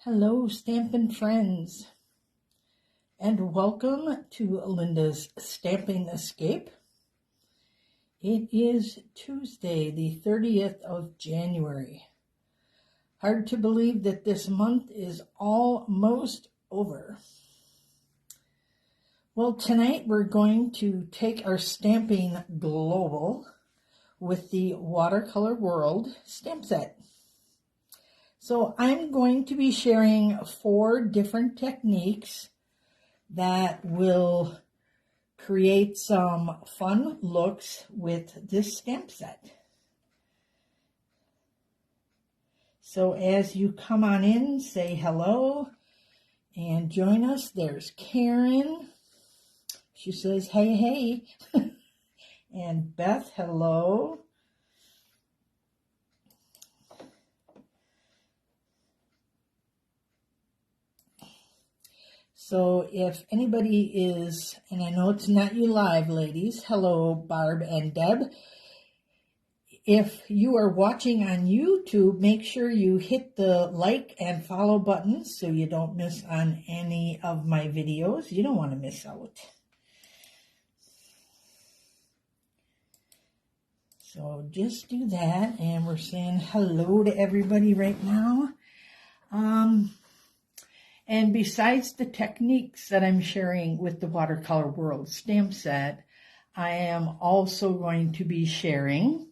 Hello, Stampin' Friends, and welcome to Linda's Stamping Escape. It is Tuesday, the 30th of January. Hard to believe that this month is almost over. Well, tonight we're going to take our stamping global with the Watercolor World stamp set. So I'm going to be sharing 4 different techniques that will create some fun looks with this stamp set. So as you come on in, say hello and join us. There's Karen. She says, hey, hey. And Beth, hello. So if anybody is, and I know it's not you live, ladies, hello, Barb and Deb. If you are watching on YouTube, make sure you hit the like and follow buttons so you don't miss on any of my videos. You don't want to miss out. So just do that, and we're saying hello to everybody right now. And besides the techniques that I'm sharing with the Watercolor World stamp set, I am also going to be sharing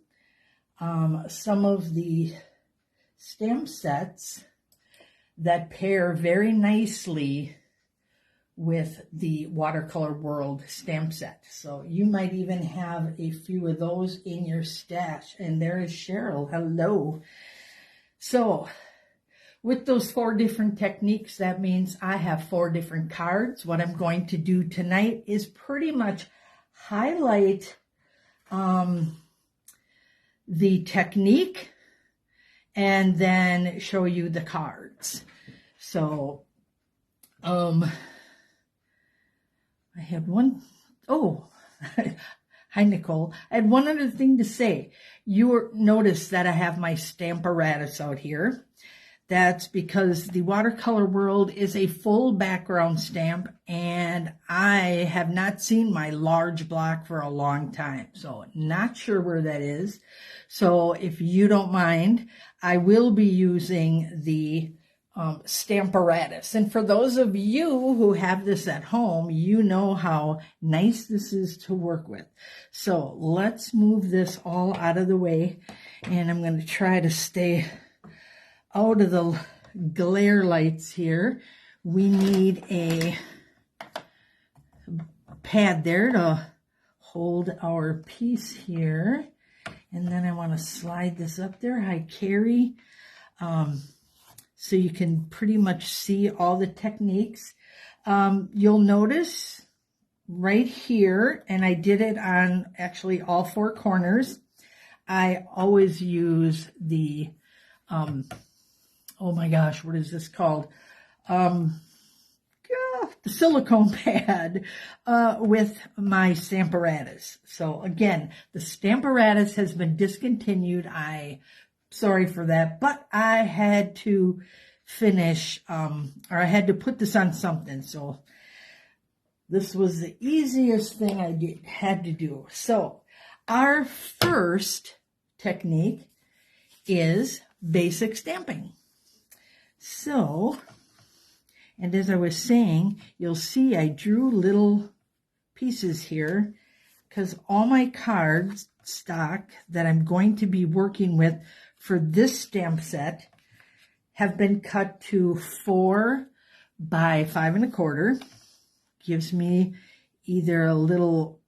some of the stamp sets that pair very nicely with the Watercolor World stamp set. So you might even have a few of those in your stash. And there is Cheryl. Hello. So with those 4 different techniques, that means I have 4 different cards. What I'm going to do tonight is pretty much highlight the technique and then show you the cards. So, I had one, hi, Nicole. I had one other thing to say. You notice that I have my Stamparatus out here. That's because the Watercolor World is a full background stamp, and I have not seen my large block for a long time. So not sure where that is. So if you don't mind, I will be using the Stamparatus. And for those of you who have this at home, you know how nice this is to work with. So let's move this all out of the way, and I'm going to try to stay out of the glare lights here. We need a pad there to hold our piece here. And then I want to slide this up there. Hi, Carrie. So you can pretty much see all the techniques. You'll notice right here, and I did it on actually all 4 corners, I always use the oh my gosh, what is this called? The silicone pad with my Stamparatus. So again, the Stamparatus has been discontinued. Sorry for that, but I had to finish, or I had to put this on something. So this was the easiest thing I had to do. So our first technique is basic stamping. So, and as I was saying, you'll see I drew little pieces here because all my cards stock that I'm going to be working with for this stamp set have been cut to 4 by 5 1/4. Gives me either a little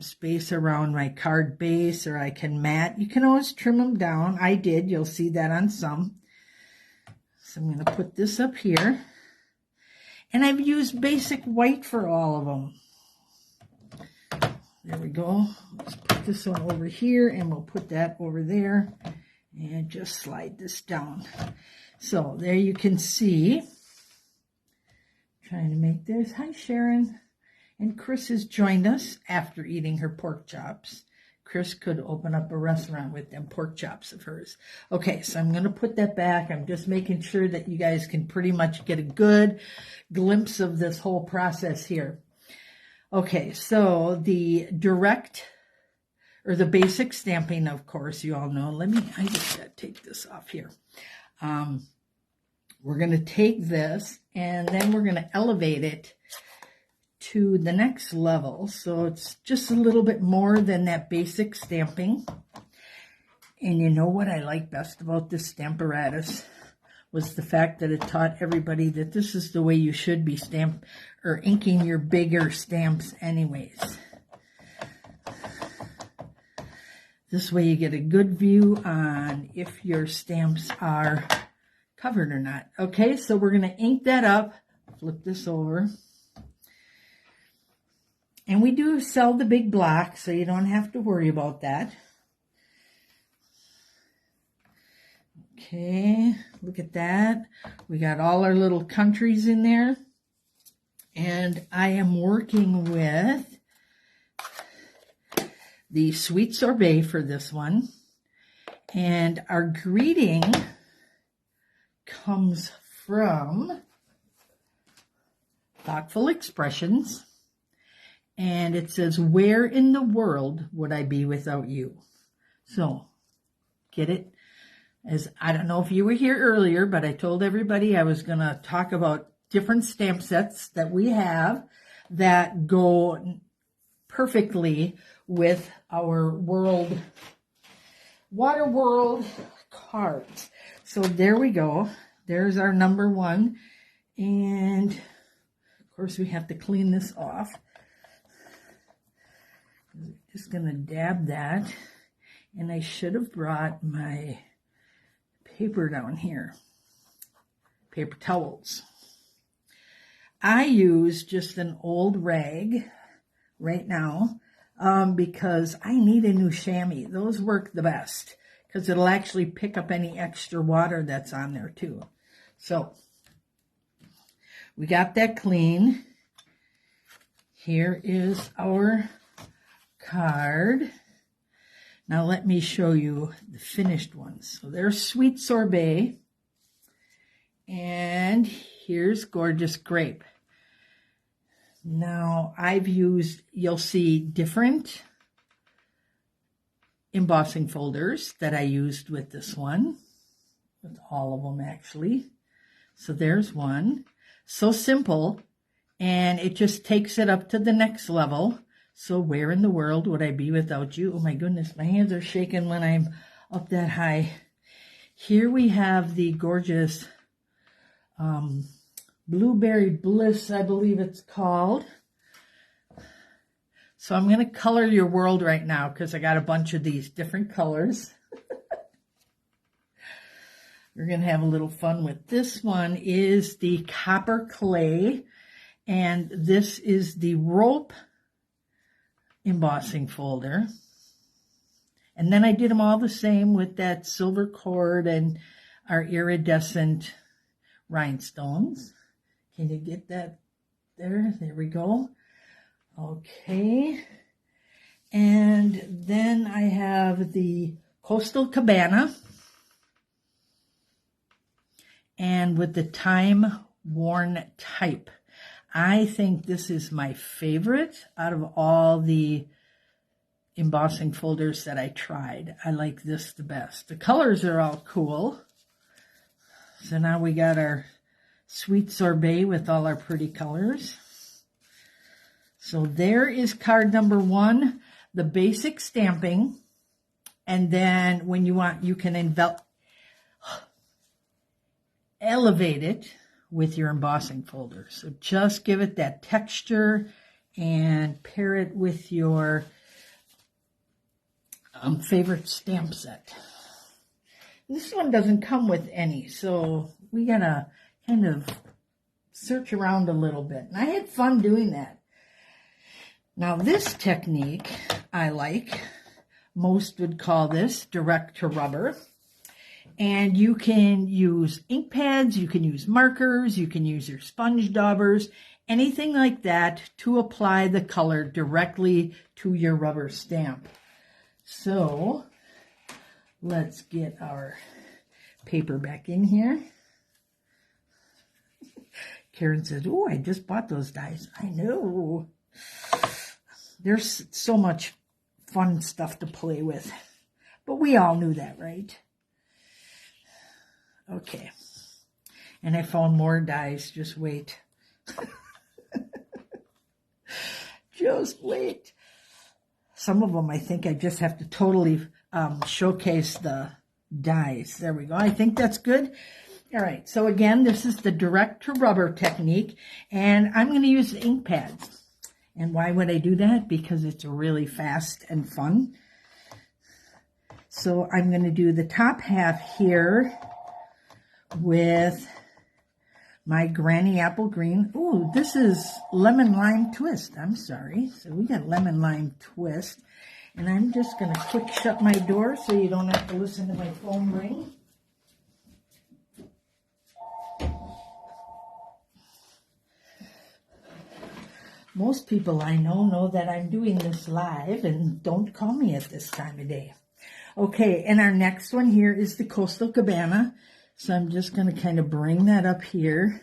space around my card base, or I can mat. You can always trim them down. I did. You'll see that on some. So I'm going to put this up here. And I've used basic white for all of them. There we go. Let's put this one over here, and we'll put that over there. And just slide this down. So there you can see. Trying to make this. Hi, Sharon. And Chris has joined us after eating her pork chops. Chris could open up a restaurant with them pork chops of hers. Okay, so I'm going to put that back. I'm just making sure that you guys can pretty much get a good glimpse of this whole process here. Okay, so the direct or the basic stamping, of course, you all know. I just got to take this off here. We're going to take this and then we're going to elevate it to the next level. So it's just a little bit more than that basic stamping. And you know what I like best about this Stamparatus was the fact that it taught everybody that this is the way you should be inking your bigger stamps anyways. This way you get a good view on if your stamps are covered or not. Okay, so we're going to ink that up. Flip this over. And we do sell the big block, so you don't have to worry about that. Okay, look at that. We got all our little countries in there. And I am working with the Sweet Sorbet for this one. And our greeting comes from Thoughtful Expressions. And it says, where in the world would I be without you? So, get it? I don't know if you were here earlier, but I told everybody I was going to talk about different stamp sets that we have that go perfectly with our Water World cards. So there we go. There's our number one. And, of course, we have to clean this off. Just going to dab that, and I should have brought my paper down here, paper towels. I use just an old rag right now because I need a new chamois. Those work the best because it'll actually pick up any extra water that's on there too. So we got that clean. Here is our card. Now let me show you the finished ones. So there's Sweet Sorbet, and here's Gorgeous Grape. Now I've used, you'll see different embossing folders that I used with this one, with all of them actually. So there's one. So simple, and it just takes it up to the next level. So where in the world would I be without you? Oh my goodness, my hands are shaking when I'm up that high. Here we have the gorgeous Blueberry Bliss, I believe it's called. So I'm going to color your world right now because I got a bunch of these different colors. We're going to have a little fun with this one. Is the Copper Clay, and this is the Rope embossing folder. And then I did them all the same with that silver cord and our iridescent rhinestones. Can you get that there? There we go. Okay. And then I have the Coastal Cabana, and with the Time Worn Type. I think this is my favorite out of all the embossing folders that I tried. I like this the best. The colors are all cool. So now we got our Sweet Sorbet with all our pretty colors. So there is card number one, the basic stamping. And then when you want, you can elevate it with your embossing folder. So just give it that texture and pair it with your favorite stamp set. This one doesn't come with any, so we gotta kind of search around a little bit. And I had fun doing that. Now this technique I like. Most would call this direct to rubber. And you can use ink pads, you can use markers, you can use your sponge daubers, anything like that to apply the color directly to your rubber stamp. So let's get our paper back in here. Karen says, oh, I just bought those dies. I know. There's so much fun stuff to play with. But we all knew that, right? Okay. And I found more dies. Just wait. Just wait. Some of them, I think I just have to totally showcase the dies. There we go. I think that's good. All right. So again, this is the direct to rubber technique. And I'm going to use the ink pads. And why would I do that? Because it's really fast and fun. So I'm going to do the top half here with my Granny Apple Green. Ooh, this is Lemon Lime Twist. I'm sorry. So we got Lemon Lime Twist. And I'm just going to quick shut my door so you don't have to listen to my phone ring. Most people I know that I'm doing this live and don't call me at this time of day. Okay, and our next one here is the Coastal Cabana. So I'm just going to kind of bring that up here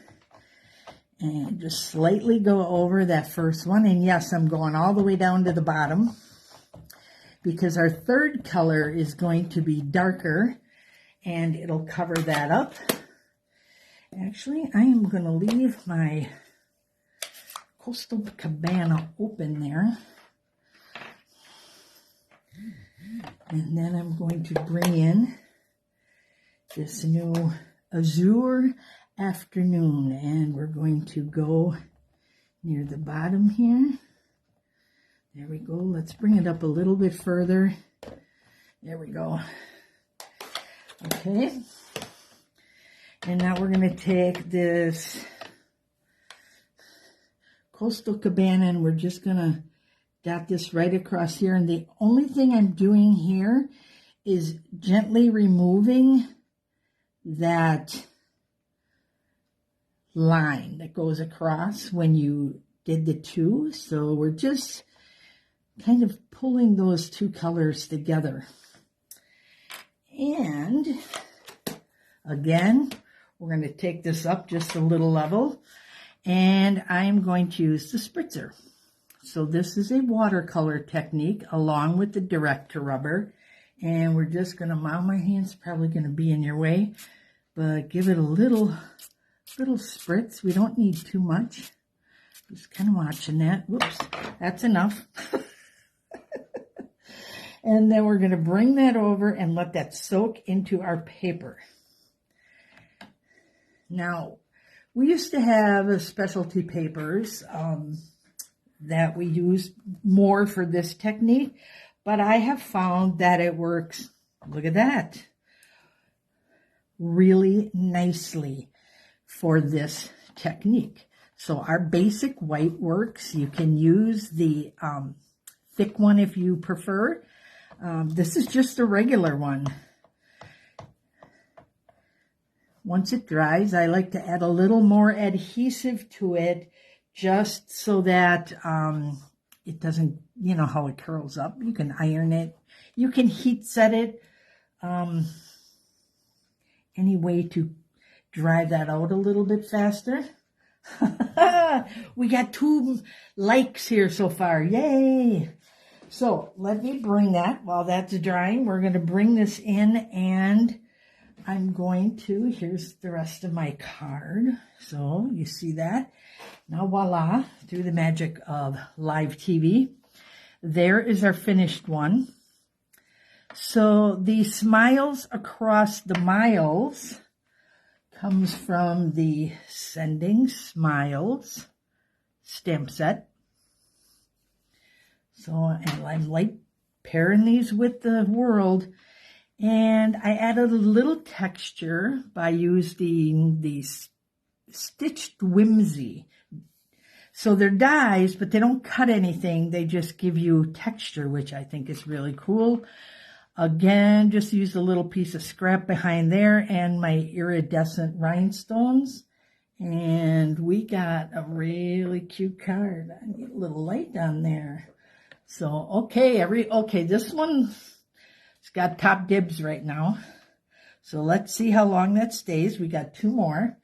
and just slightly go over that first one. And yes, I'm going all the way down to the bottom because our third color is going to be darker and it'll cover that up. Actually, I am going to leave my Coastal Cabana open there. And then I'm going to bring in this new Azure Afternoon. And we're going to go near the bottom here. There we go. Let's bring it up a little bit further. There we go. Okay. And now we're going to take this Coastal Cabana and we're just going to dot this right across here. And the only thing I'm doing here is gently removing that line that goes across when you did the two. So we're just kind of pulling those two colors together. And again, we're going to take this up just a little level. And I'm going to use the spritzer. So this is a watercolor technique along with the direct to rubber. And we're just going to, my hand's probably going to be in your way, but give it a little spritz. We don't need too much. Just kind of watching that. Whoops, that's enough. And then we're going to bring that over and let that soak into our paper. Now, we used to have specialty papers that we use more for this technique, but I have found that it works, look at that, really nicely for this technique. So our basic white works. You can use the thick one if you prefer. This is just a regular one. Once it dries, I like to add a little more adhesive to it just so that it doesn't, you know how it curls up. You can iron it. You can heat set it. Any way to dry that out a little bit faster. We got 2 likes here so far. Yay! So let me bring that. While that's drying, we're going to bring this in and I'm going to, here's the rest of my card. So you see that. Now voila, through the magic of live TV, there is our finished one. So the Smiles Across the Miles comes from the Sending Smiles stamp set. So, and I'm like pairing these with the world. And I added a little texture by using the Stitched Whimsy. So they're dies, but they don't cut anything. They just give you texture, which I think is really cool. Again, just use a little piece of scrap behind there and my iridescent rhinestones. And we got a really cute card. I need a little light on there. So, okay, this one, got top dibs right now. So let's see how long that stays. We got 2 more.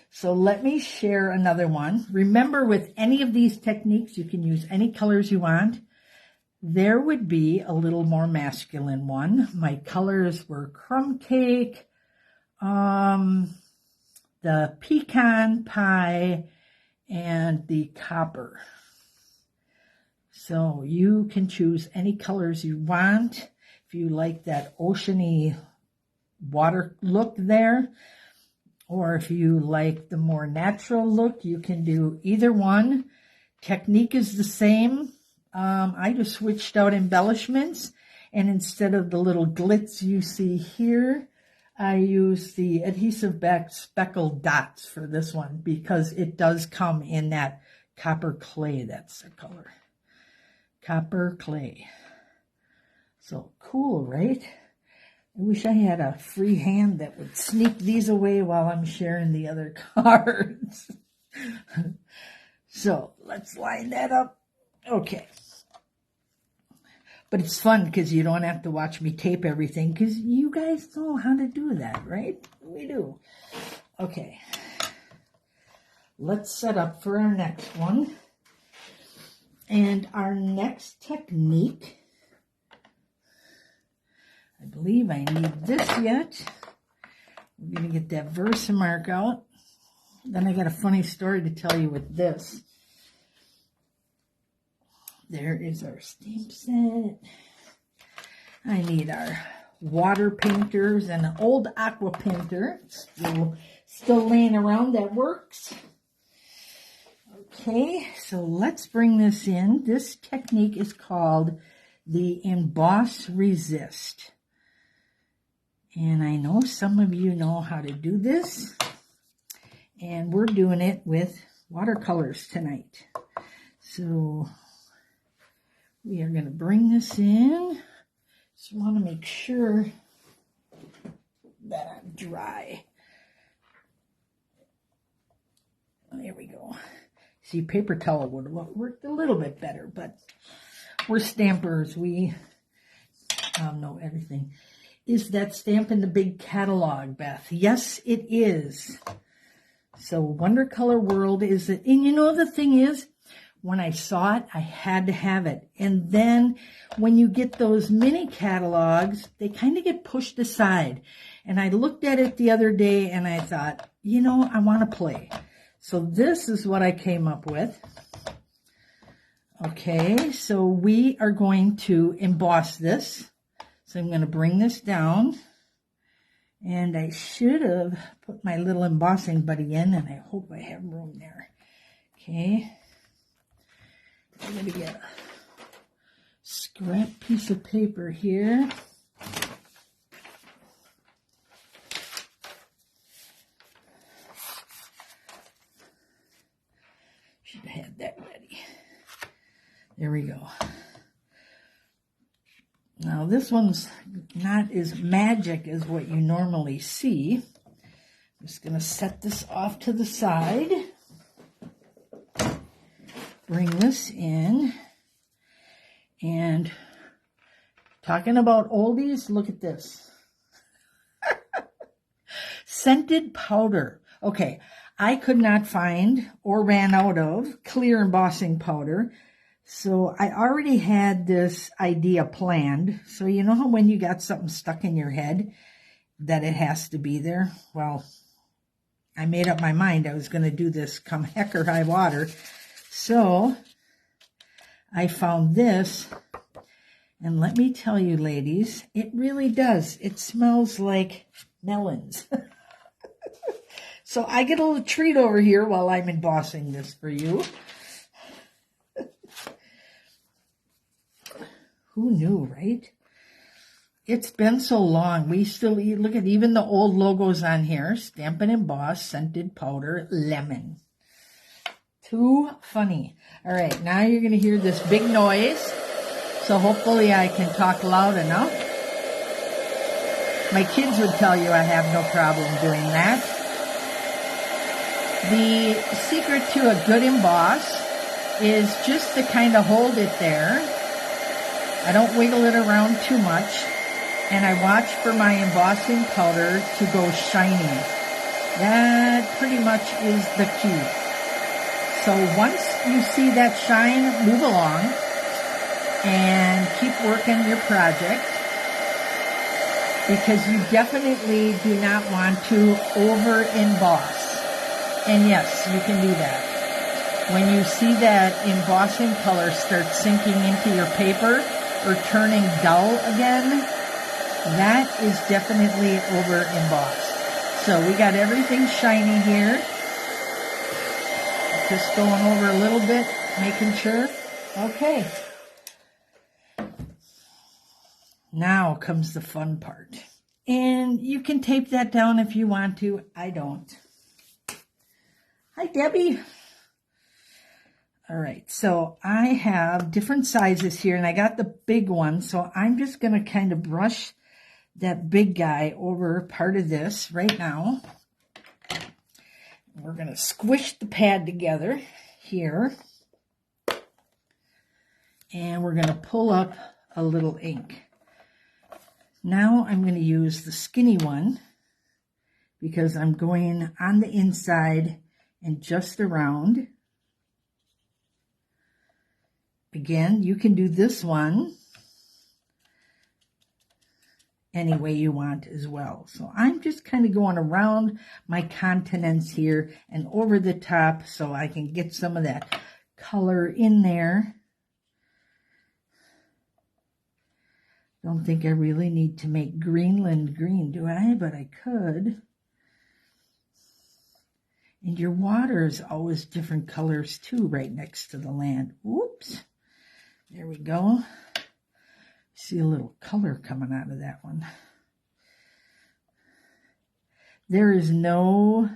So let me share another one. Remember, with any of these techniques, you can use any colors you want. There would be a little more masculine one. My colors were crumb cake, the pecan pie, and the copper. So you can choose any colors you want. If you like that oceany water look there, or if you like the more natural look, you can do either one. Technique is the same. I just switched out embellishments, and instead of the little glitz you see here, I use the adhesive back speckled dots for this one because it does come in that copper clay. That's the color. Copper clay. So cool, right? I wish I had a free hand that would sneak these away while I'm sharing the other cards. So let's line that up. Okay. But it's fun because you don't have to watch me tape everything because you guys know how to do that, right? We do. Okay. Let's set up for our next one. And our next technique, I believe I need this yet. We're going to get that Versamark out. Then I got a funny story to tell you with this. There is our stamp set. I need our water painters and an old aqua painter. Still laying around that works. Okay, so let's bring this in. This technique is called the Emboss Resist. And I know some of you know how to do this. And we're doing it with watercolors tonight. So we are going to bring this in. Just want to make sure that I'm dry. There we go. See, paper towel would have worked a little bit better, but we're stampers. We know everything. Is that stamp in the big catalog, Beth? Yes, it is. So Watercolor World is it. And you know the thing is, when I saw it, I had to have it. And then when you get those mini catalogs, they kind of get pushed aside. And I looked at it the other day and I thought, you know, I want to play. So this is what I came up with. Okay, so we are going to emboss this. So I'm going to bring this down. And I should have put my little embossing buddy in, and I hope I have room there. Okay. I'm going to get a scrap piece of paper here. Should have had that ready. There we go. Now this one's not as magic as what you normally see. I'm just going to set this off to the side. Bring this in. And talking about oldies, look at this. Scented powder. Okay, I could not find or ran out of clear embossing powder. So I already had this idea planned. So you know how when you got something stuck in your head that it has to be there? Well, I made up my mind I was going to do this come heck or high water. So I found this. And let me tell you, ladies, it really does. It smells like melons. So I get a little treat over here while I'm embossing this for you. Who knew, right? It's been so long. We still look at even the old logos on here. Stamp and emboss, scented powder, lemon. Too funny. All right, now you're going to hear this big noise. So hopefully I can talk loud enough. My kids would tell you I have no problem doing that. The secret to a good emboss is just to kind of hold it there. I don't wiggle it around too much. and I watch for my embossing powder to go shiny. That pretty much is the key. So once you see that shine, move along and keep working your project, because you definitely do not want to over emboss. And yes, you can do that. When you see that embossing color start sinking into your paper or turning dull again, that is definitely over embossed. So we got everything shiny here. Just going over a little bit, making sure. Okay. Now comes the fun part. And you can tape that down if you want to. I don't. Hi, Debbie. All right, so I have different sizes here, and I got the big one, so I'm just going to kind of brush that big guy over part of this right now. We're going to squish the pad together here, and we're going to pull up a little ink. Now I'm going to use the skinny one because I'm going on the inside and just around. Again, you can do this one any way you want as well. So I'm just kind of going around my continents here and over the top so I can get some of that color in there. Don't think I really need to make Greenland green, do I? But I could. And your water is always different colors too, right next to the land. Whoops. There we go. See a little color coming out of that one. There is no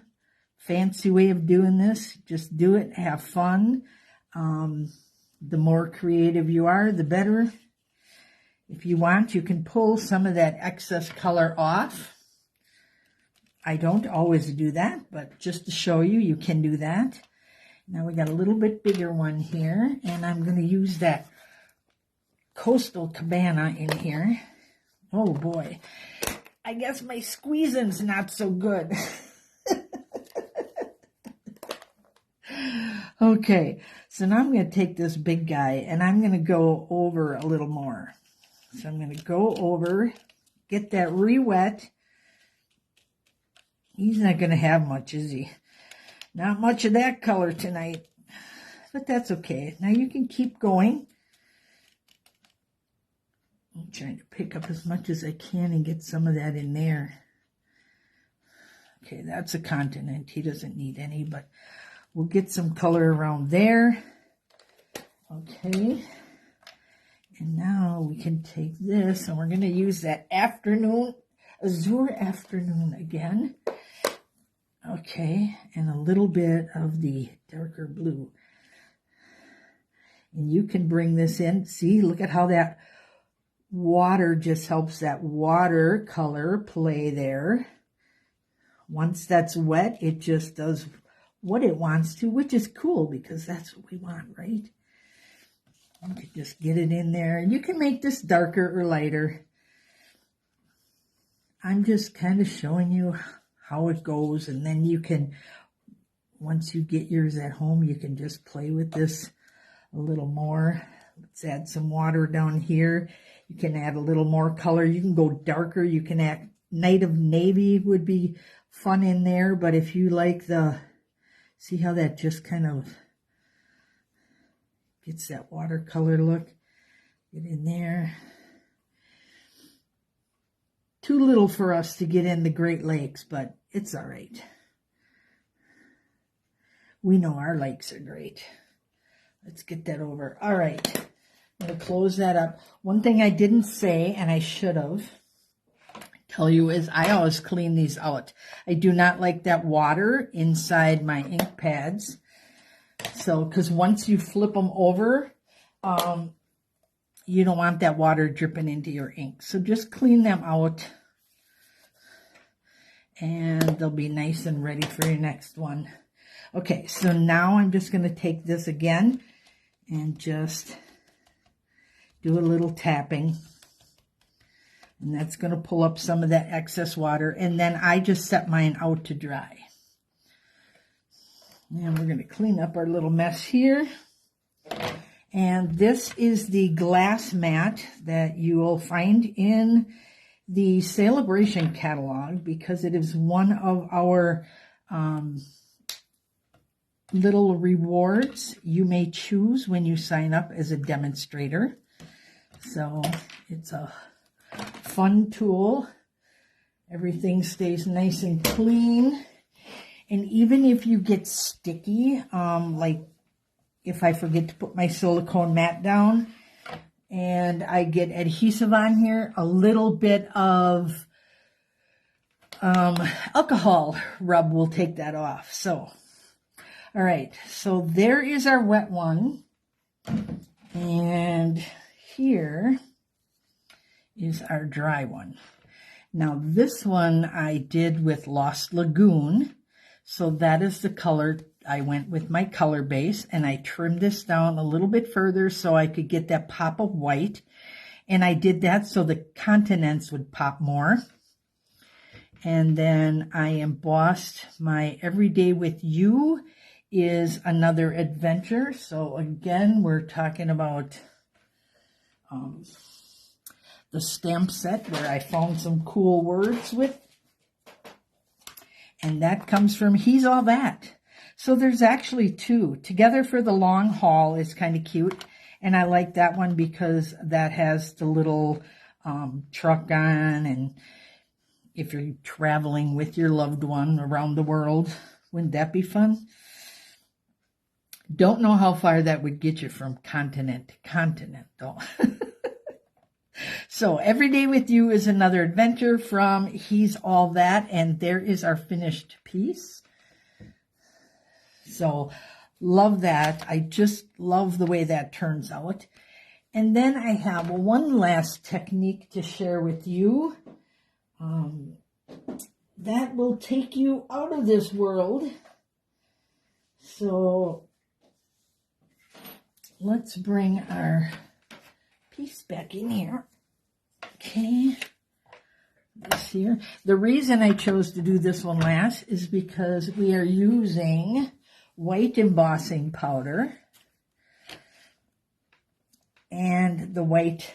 fancy way of doing this. Just do it, have fun. The more creative you are, the better. If you want, you can pull some of that excess color off. I don't always do that, but just to show you, you can do that. Now we got a little bit bigger one here, and I'm going to use that Coastal Cabana in here. Oh boy, I guess my squeezing's not so good. Okay, so now I'm going to take this big guy and I'm going to go over a little more. So I'm going to go over, get that re-wet. He's not going to have much, is he? Not much of that color tonight, but that's okay. Now you can keep going. I'm trying to pick up as much as I can and get some of that in there. Okay, that's a continent. He doesn't need any, but we'll get some color around there. Okay. And now we can take this, and we're going to use that afternoon, azure afternoon again. Okay, and a little bit of the darker blue. And you can bring this in. See, look at how that water just helps that watercolor play there. Once that's wet, it just does what it wants to, which is cool because that's what we want, right? You can just get it in there. You can make this darker or lighter. I'm just kind of showing you how it goes, and then you can, once you get yours at home, you can just play with this a little more. Let's add some water down here. You can add a little more color. You can go darker. You can add Night of Navy would be fun in there, but if you like the, see how that just kind of gets that watercolor look, get in there. Too little for us to get in the Great Lakes, but it's all right. We know our lakes are great. Let's get that over. All right. I'm going to close that up. One thing I didn't say, and I should have, tell you, is I always clean these out. I do not like that water inside my ink pads. So, because once you flip them over, you don't want that water dripping into your ink. So just clean them out, and they'll be nice and ready for your next one. Okay, so now I'm just going to take this again and just do a little tapping. And that's going to pull up some of that excess water. And then I just set mine out to dry. And we're going to clean up our little mess here. And this is the glass mat that you will find in the Celebration catalog, because it is one of our little rewards you may choose when you sign up as a demonstrator. So it's a fun tool. Everything stays nice and clean. And even if you get sticky, like if I forget to put my silicone mat down and I get adhesive on here, a little bit of alcohol rub will take that off. So, all right, so there is our wet one. And here is our dry one. Now this one I did with Lost Lagoon. So that is the color. I went with my color base and I trimmed this down a little bit further so I could get that pop of white. And I did that so the continents would pop more. And then I embossed my Everyday With You is Another Adventure. So again, we're talking about the stamp set where I found some cool words with. And that comes from He's All That. So there's actually two. Together for the Long Haul is kind of cute. And I like that one because that has the little truck on. And if you're traveling with your loved one around the world, wouldn't that be fun? Don't know how far that would get you from continent to continent, though. So Everyday With You is Another Adventure from He's All That, and there is our finished piece. So love that. I just love the way that turns out. And then I have one last technique to share with you that will take you out of this world. So let's bring our piece back in here. Okay, this here. The reason I chose to do this one last is because we are using white embossing powder and the white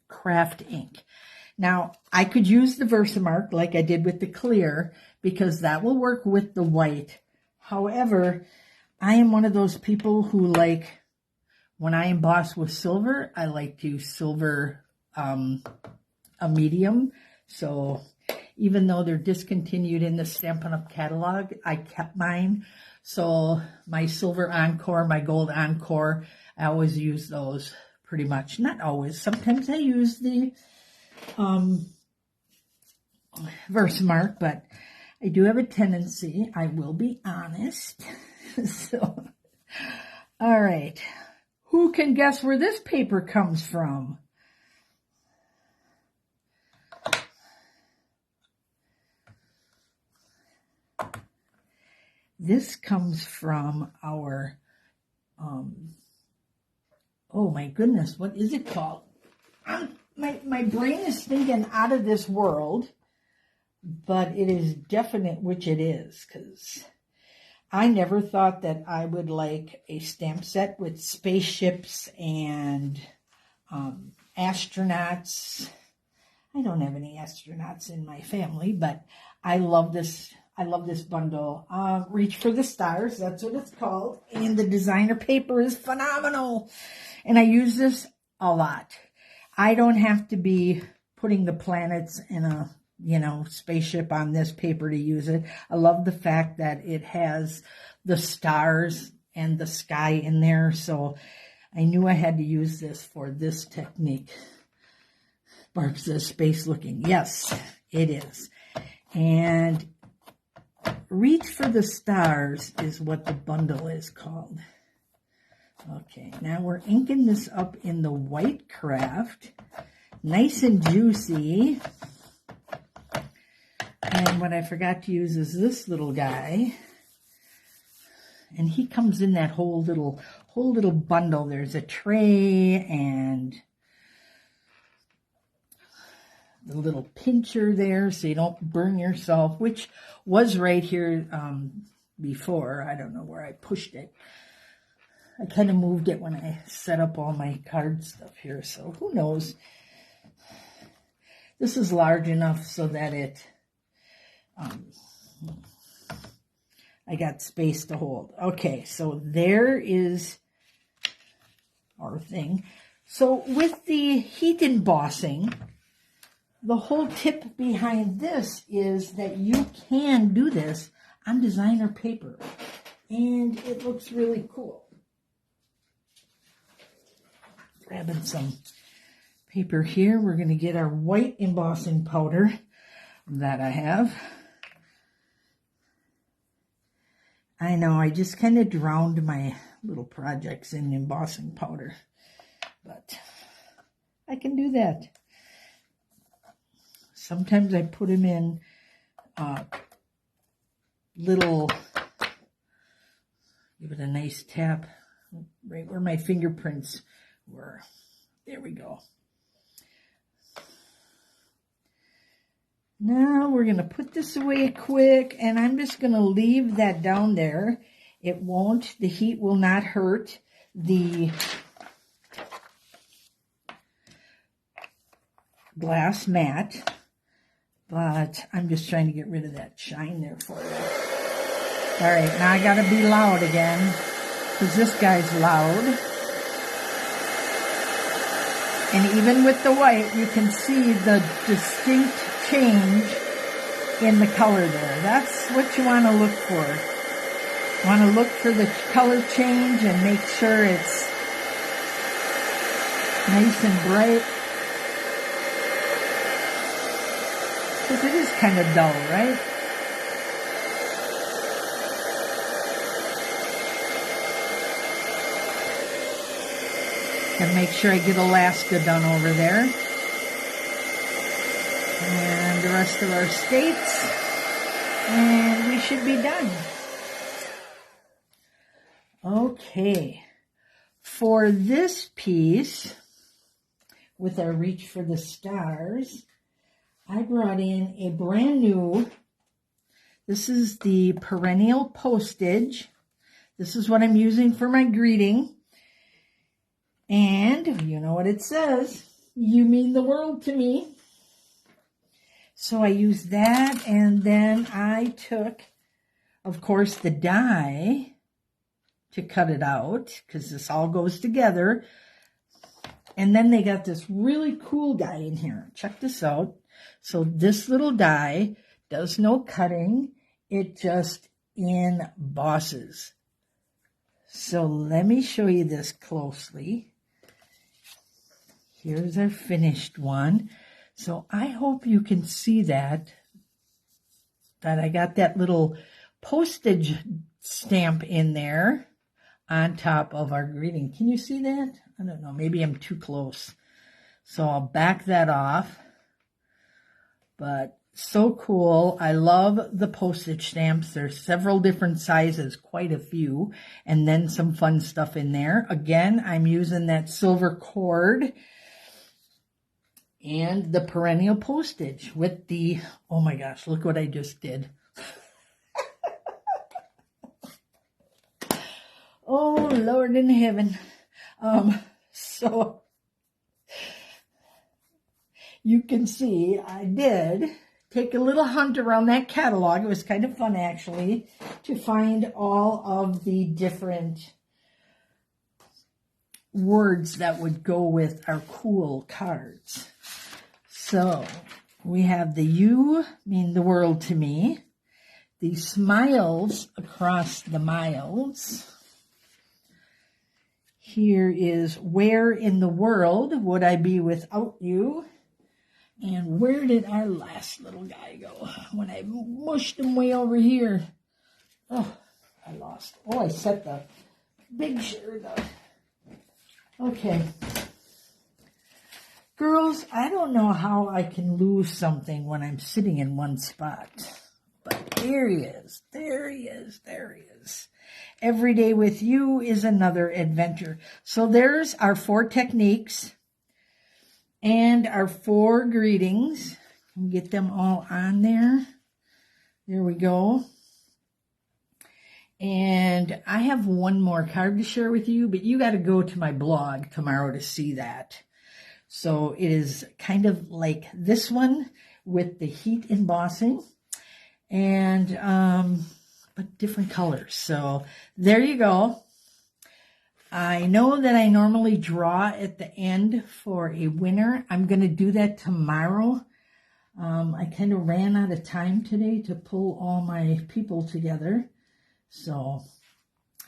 craft ink. Now, I could use the Versamark like I did with the clear because that will work with the white. However, I am one of those people who like, when I emboss with silver, I like to use silver a medium. So even though they're discontinued in the Stampin' Up! Catalog, I kept mine. So my silver Encore, my gold Encore, I always use those pretty much. Not always. Sometimes I use the Versamark, but I do have a tendency, I will be honest. So, all right. Who can guess where this paper comes from? This comes from our, oh my goodness, what is it called? My brain is thinking out of this world, but it is definite which it is, because I never thought that I would like a stamp set with spaceships and astronauts. I don't have any astronauts in my family, but I love this. I love this bundle. Reach for the Stars, that's what it's called. And the designer paper is phenomenal. And I use this a lot. I don't have to be putting the planets in a, spaceship on this paper to use it. I love the fact that it has the stars and the sky in there. So I knew I had to use this for this technique. Barb says space looking. Yes, it is. And Reach for the Stars is what the bundle is called. Okay, now we're inking this up in the white craft. Nice and juicy. And what I forgot to use is this little guy. And he comes in that whole little bundle. There's a tray and the little pincher there so you don't burn yourself, which was right here before. I don't know where I pushed it. I kind of moved it when I set up all my card stuff here, so who knows. This is large enough so that it, I got space to hold. Okay, so there is our thing. So with the heat embossing, the whole tip behind this is that you can do this on designer paper, and it looks really cool. Grabbing some paper here. We're going to get our white embossing powder that I have. I know, I just kind of drowned my little projects in embossing powder, but I can do that. Sometimes I put them in little, give it a nice tap right where my fingerprints were. There we go. Now we're going to put this away quick, and I'm just going to leave that down there. It won't, the heat will not hurt the glass mat, but I'm just trying to get rid of that shine there for you. All right, now I got to be loud again, because this guy's loud. And even with the white, you can see the distinct change in the color there. That's what you want to look for. You want to look for the color change and make sure it's nice and bright. Because it is kind of dull, right? And make sure I get Alaska done over there. And the rest of our states. And we should be done. Okay. For this piece, with our Reach for the Stars, I brought in a brand new, this is the Perennial Postage. This is what I'm using for my greeting. And you know what it says, you mean the world to me. So I used that, and then I took, of course, the die to cut it out, because this all goes together. And then they got this really cool die in here. Check this out. So this little die does no cutting. It just embosses. So let me show you this closely. Here's our finished one. So I hope you can see that I got that little postage stamp in there on top of our greeting. Can you see that? I don't know. Maybe I'm too close. So I'll back that off. But so cool. I love the postage stamps. There's several different sizes, quite a few, and then some fun stuff in there. Again, I'm using that silver cord and the Perennial Postage with the, oh my gosh, look what I just did. Oh, Lord in heaven. So you can see I did take a little hunt around that catalog. It was kind of fun, actually, to find all of the different words that would go with our cool cards. So we have the you mean the world to me, the smiles across the miles. Here is where in the world would I be without you? And where did our last little guy go when I mushed him way over here? Oh, I lost. Oh, I set the big shirt up. Okay. Girls, I don't know how I can lose something when I'm sitting in one spot. But there he is. There he is. There he is. Every day with you is another adventure. So there's our 4 techniques. And our 4 greetings. Get them all on there. There we go. And I have one more card to share with you, but you got to go to my blog tomorrow to see that. So it is kind of like this one with the heat embossing and but different colors. So there you go. I know that I normally draw at the end for a winner. I'm going to do that tomorrow. I kind of ran out of time today to pull all my people together. So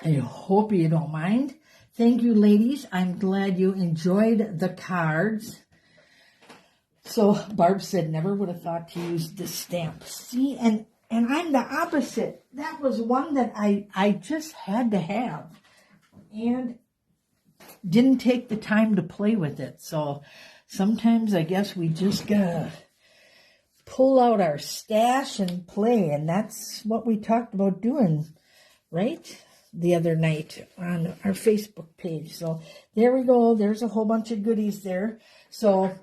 I hope you don't mind. Thank you, ladies. I'm glad you enjoyed the cards. So Barb said, never would have thought to use this stamp. See, and I'm the opposite. That was one that I just had to have. And didn't take the time to play with it. So sometimes I guess we just gotta pull out our stash and play. And that's what we talked about doing, right? The other night on our Facebook page. So there we go. There's a whole bunch of goodies there. So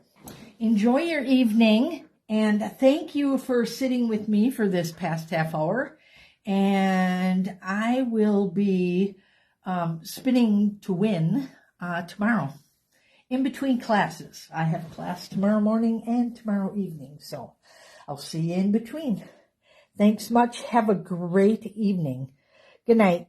enjoy your evening. And thank you for sitting with me for this past half hour. And I will be spinning to win tomorrow in between classes. I have class tomorrow morning and tomorrow evening. So I'll see you in between. Thanks much. Have a great evening. Good night.